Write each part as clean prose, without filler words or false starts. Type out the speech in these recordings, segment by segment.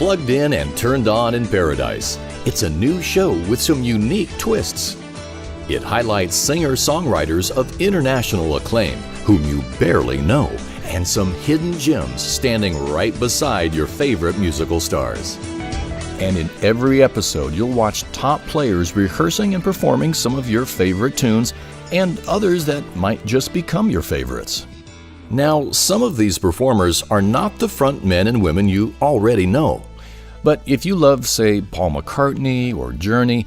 Plugged in and turned on in paradise. It's a new show with some unique twists. It highlights singer-songwriters of international acclaim whom you barely know, and some hidden gems standing right beside your favorite musical stars. And in every episode, you'll watch top players rehearsing and performing some of your favorite tunes and others that might just become your favorites. Now, some of these performers are not the front men and women you already know. But if you love, say, Paul McCartney or Journey,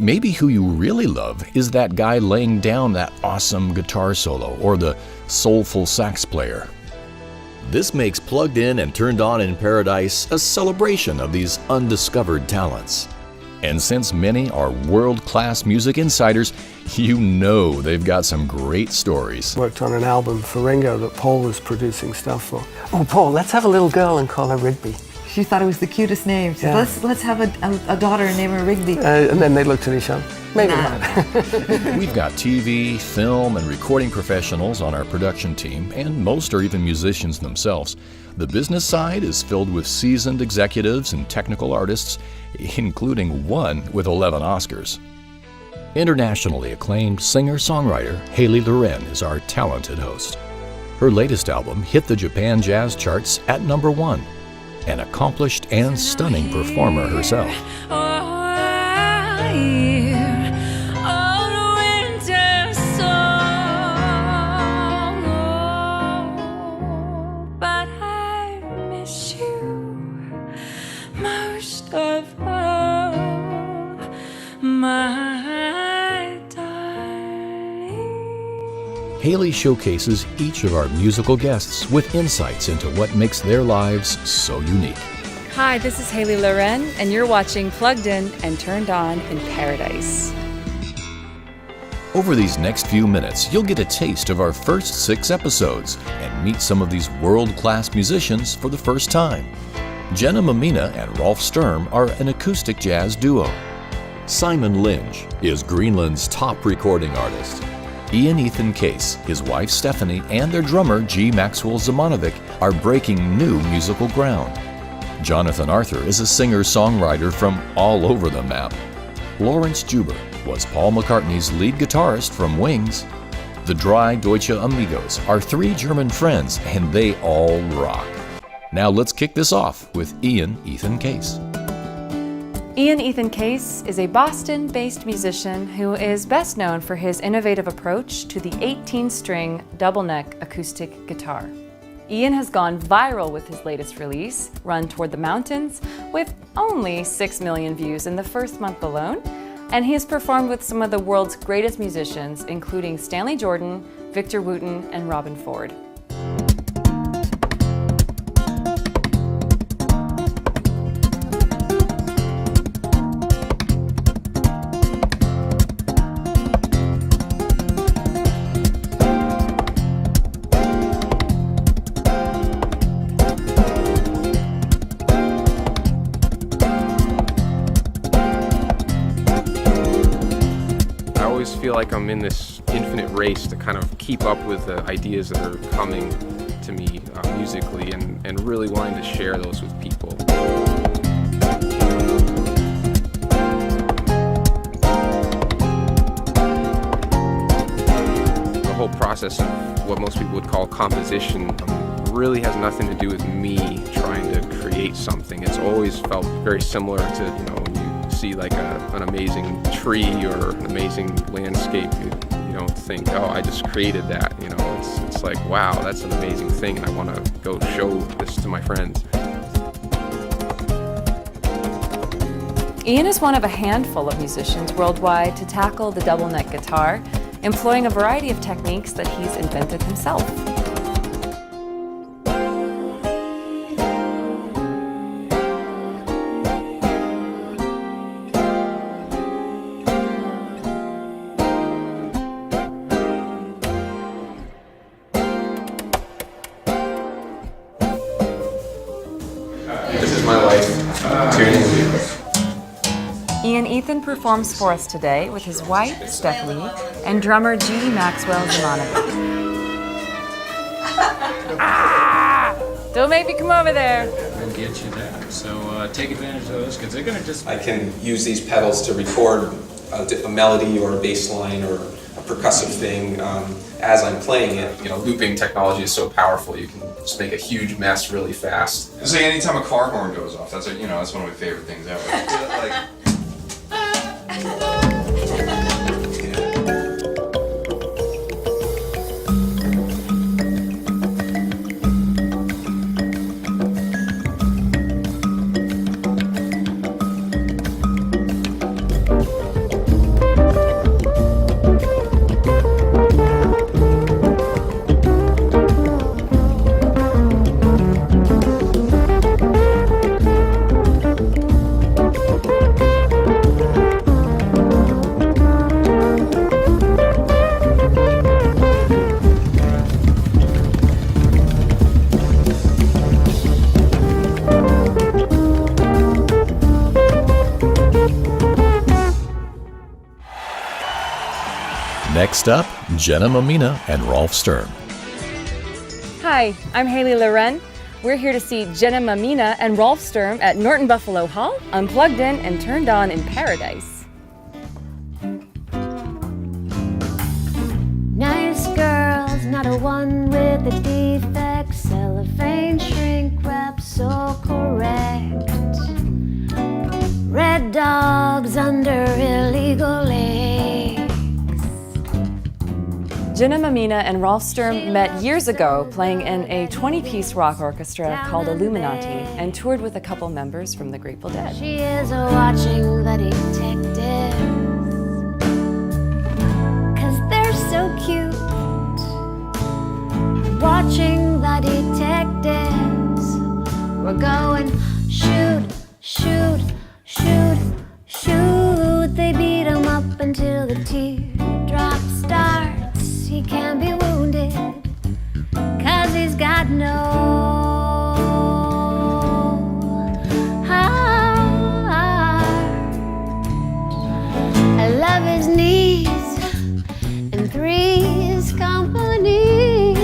maybe who you really love is that guy laying down that awesome guitar solo or the soulful sax player. This makes Plugged In and Turned On in Paradise a celebration of these undiscovered talents. And since many are world-class music insiders, you know they've got some great stories. Worked on an album for Ringo that Paul was producing stuff for. Oh, Paul, let's have a little girl and call her Rigby. She thought it was the cutest name. So Yeah. let's have a daughter and name her Rigby. And then they looked at each other. Maybe not. We've got TV, film, and recording professionals on our production team, and most are even musicians themselves. The business side is filled with seasoned executives and technical artists, including one with 11 Oscars. Internationally acclaimed singer-songwriter Halie Loren is our talented host. Her latest album hit the Japan jazz charts at #1. An accomplished and stunning performer herself. Halie showcases each of our musical guests with insights into what makes their lives so unique. Hi, this is Halie Loren, and you're watching Plugged In and Turned On in Paradise. Over these next few minutes, you'll get a taste of our first 6 episodes and meet some of these world-class musicians for the first time. Jenna Mamina and Rolf Sturm are an acoustic jazz duo. Simon Linge is Greenland's top recording artist. Ian Ethan Case, his wife Stephanie, and their drummer G. Maxwell Zimanovic are breaking new musical ground. Jonathan Arthur is a singer-songwriter from all over the map. Lawrence Juber was Paul McCartney's lead guitarist from Wings. The Drei Deutsche Amigos are 3 German friends, and they all rock. Now let's kick this off with Ian Ethan Case. Ian Ethan Case is a Boston-based musician who is best known for his innovative approach to the 18-string double-neck acoustic guitar. Ian has gone viral with his latest release, Run Toward the Mountains, with only 6 million views in the first month alone, and he has performed with some of the world's greatest musicians, including Stanley Jordan, Victor Wooten, and Robin Ford. I feel like I'm in this infinite race to kind of keep up with the ideas that are coming to me musically and really wanting to share those with people. The whole process of what most people would call composition really has nothing to do with me trying to create something. It's always felt very similar to, when you see like an amazing tree or an amazing landscape, you don't think, oh, I just created that. It's like, wow, that's an amazing thing, and I want to go show this to my friends. Ian is one of a handful of musicians worldwide to tackle the double-neck guitar, employing a variety of techniques that he's invented himself. This is my life tuning. Ian Ethan performs for us today with his wife, Stephanie, and drummer G. Maxwell Zimanovic. Don't make me come over there. get you that. So take advantage of those because they're going to just... I can use these pedals to record a melody or a bass line or a percussive thing as I'm playing it. You know, looping technology is so powerful. You can just make a huge mess really fast. It's like anytime a car horn goes off, that's that's one of my favorite things ever. Like, Next up, Jenna Mamina and Rolf Sturm. Hi, I'm Halie Loren. We're here to see Jenna Mamina and Rolf Sturm at Norton Buffalo Hall, unplugged in and turned on in paradise. Nice girls, not a one with a defect. Cellophane shrink wrap so correct. Red dogs under illegal legs. Jenna Mamina and Rolf Sturm met years ago playing in a 20-piece rock orchestra called Illuminati and toured with a couple members from the Grateful Dead. She is watching the detectives, 'cause they're so cute. Watching the detectives, we're going shoot, shoot, shoot, shoot. They beat him up until the teardrop starts. He can't be wounded, 'cause he's got no heart. I love his knees and Three's Company.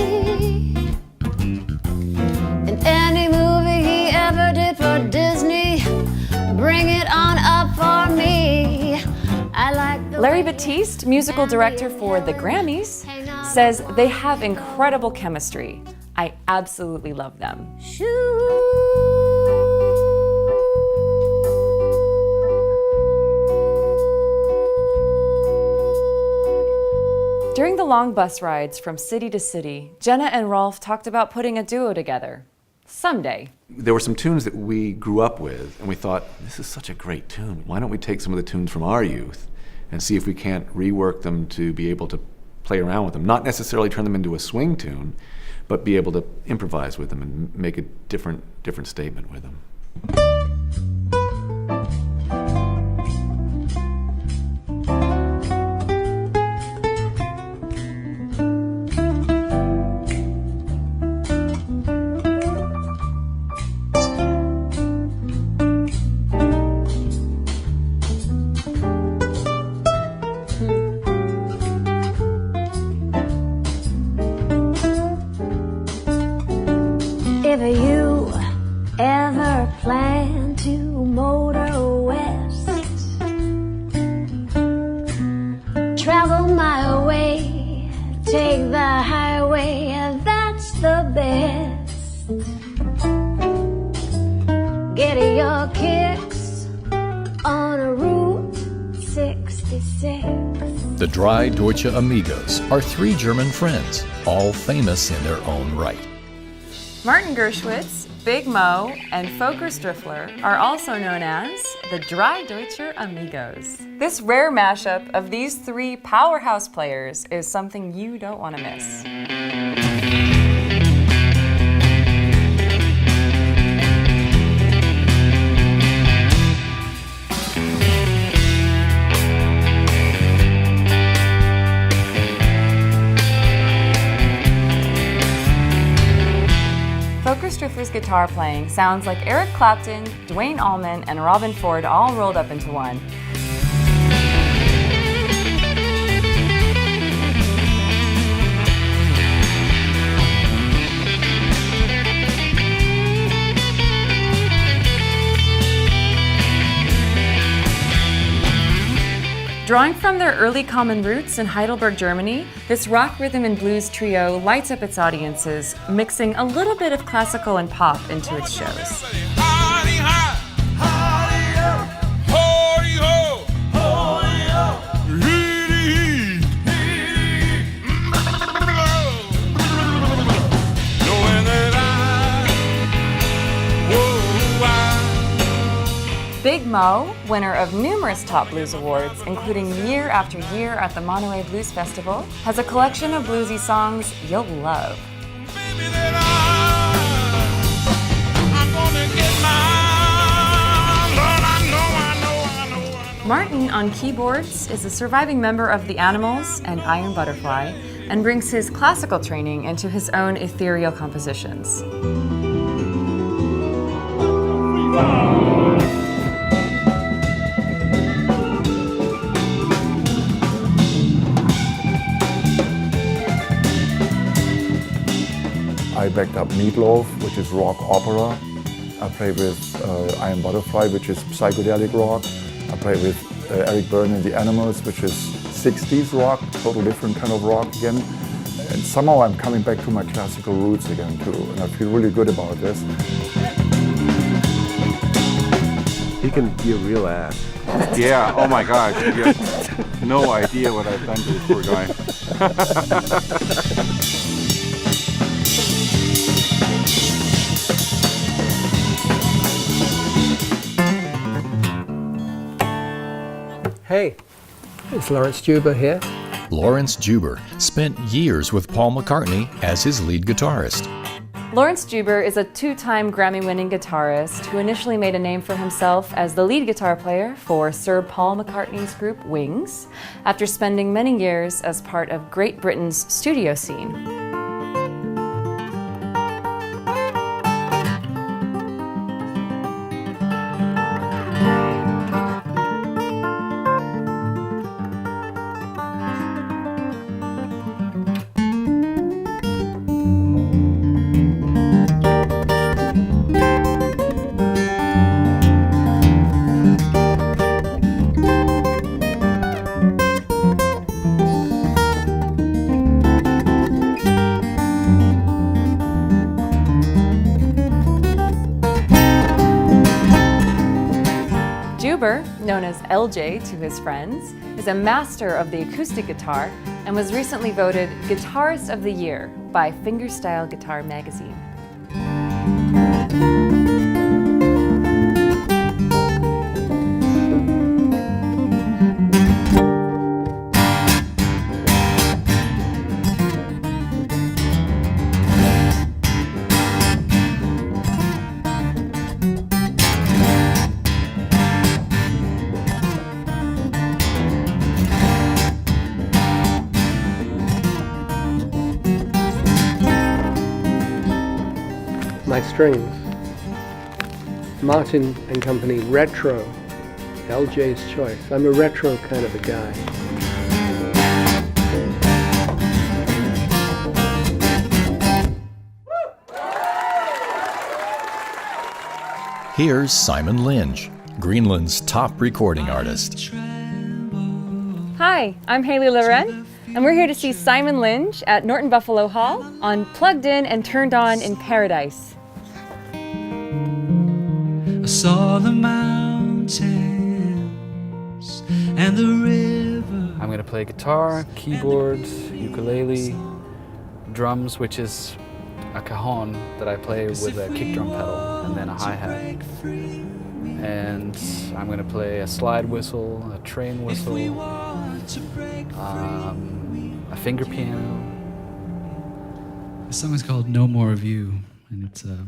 And any movie he ever did for Disney, bring it on up for me. I like the Larry Batiste, musical director for the Grammys, says they have incredible chemistry. I absolutely love them. During the long bus rides from city to city, Jenna and Rolf talked about putting a duo together. Someday. There were some tunes that we grew up with, and we thought, this is such a great tune. Why don't we take some of the tunes from our youth and see if we can't rework them to be able to play around with them? Not necessarily turn them into a swing tune, but be able to improvise with them and make a different statement with them. If you ever plan to motor west, travel my way, take the highway, that's the best. Get your kicks on a Route 66. The Drei Deutsche Amigos are three German friends, all famous in their own right. Martin Gershwitz, Big Mo, and Volker Striffler are also known as the Drei Deutsche Amigos. This rare mashup of these three powerhouse players is something you don't want to miss. Volker Striffler's guitar playing sounds like Eric Clapton, Duane Allman, and Robin Ford all rolled up into one. Drawing from their early common roots in Heidelberg, Germany, this rock, rhythm, and blues trio lights up its audiences, mixing a little bit of classical and pop into its shows. Big Mo, winner of numerous top blues awards, including year after year at the Monterey Blues Festival, has a collection of bluesy songs you'll love. Martin on keyboards is a surviving member of The Animals and Iron Butterfly, and brings his classical training into his own ethereal compositions. I backed up Meatloaf, which is rock opera. I play with Iron Butterfly, which is psychedelic rock. I play with Eric Byrne and the Animals, which is 60s rock, total different kind of rock again. And somehow I'm coming back to my classical roots again too, and I feel really good about this. He can be a real ass. Yeah, oh my gosh, you have no idea what I've done to this poor guy. Hey, it's Lawrence Juber here. Lawrence Juber spent years with Paul McCartney as his lead guitarist. Lawrence Juber is a two-time Grammy-winning guitarist who initially made a name for himself as the lead guitar player for Sir Paul McCartney's group Wings, after spending many years as part of Great Britain's studio scene. Juber, known as LJ to his friends, is a master of the acoustic guitar and was recently voted Guitarist of the Year by Fingerstyle Guitar magazine. My strings. Martin and Company Retro. LJ's choice. I'm a retro kind of a guy. Here's Simon Linge, Greenland's top recording artist. Hi, I'm Halie Loren, and we're here to see Simon Linge at Norton Buffalo Hall on Plugged In and Turned On in Paradise. I saw the mountains and the river. I'm going to play guitar, keyboards, ukulele, drums, which is a cajon that I play with a kick drum pedal, and then a hi-hat. And I'm going to play a slide whistle, a train whistle, a finger piano. The song is called No More of You, and it's a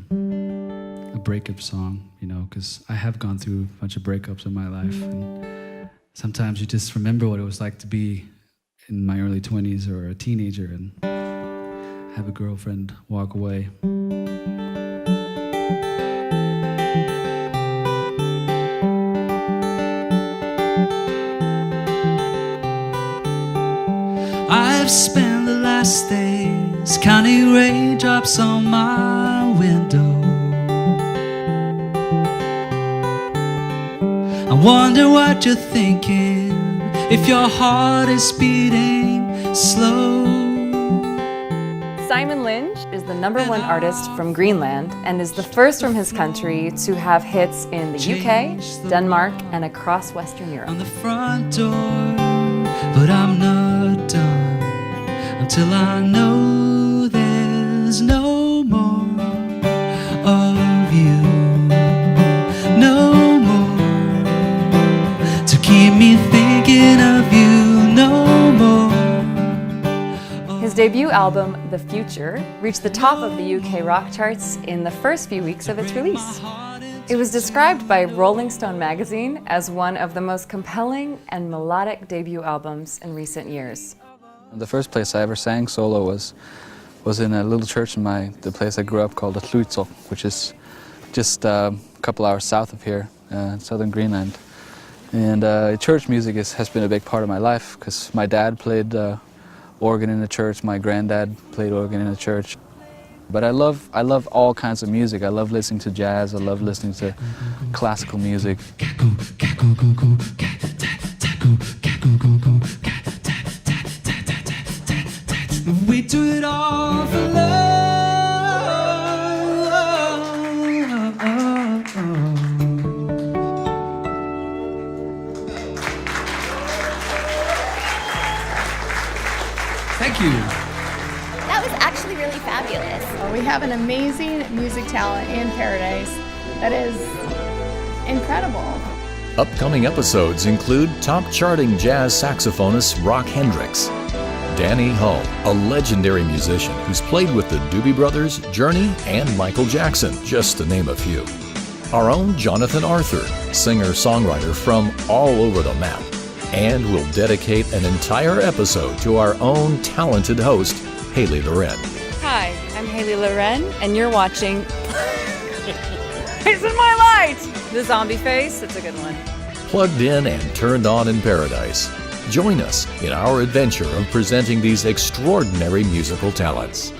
breakup song, you know, because I have gone through a bunch of breakups in my life, and sometimes you just remember what it was like to be in my early 20s or a teenager and have a girlfriend walk away. I've spent the last days counting raindrops on my window. I wonder what you're thinking if your heart is beating slow. Simon Lynch is the #1 artist from Greenland and is the first from his country to have hits in the UK, Denmark, and across Western Europe. On the front door, but I'm not done until I know there's no more of you, no more to keep me thinking of you, no more. His debut album, The Future, reached the top of the UK rock charts in the first few weeks of its release. It was described by Rolling Stone magazine as one of the most compelling and melodic debut albums in recent years. The first place I ever sang solo was in a little church in the place I grew up called PITOIP, which is just a couple hours south of here, in southern Greenland. And church music has been a big part of my life because my dad played organ in the church, my granddad played organ in the church. But I love all kinds of music. I love listening to jazz, I love listening to classical music. We do it all for love. Thank you. That was actually really fabulous. We have an amazing music talent in Paradise that is incredible. Upcoming episodes include top charting jazz saxophonist Rock Hendricks, Danny Hull, a legendary musician who's played with the Doobie Brothers, Journey, and Michael Jackson, just to name a few. Our own Jonathan Arthur, singer-songwriter from all over the map. And we'll dedicate an entire episode to our own talented host, Halie Loren. Hi, I'm Halie Loren, and you're watching Face in My Light! The zombie face, it's a good one. Plugged in and turned on in paradise. Join us in our adventure of presenting these extraordinary musical talents.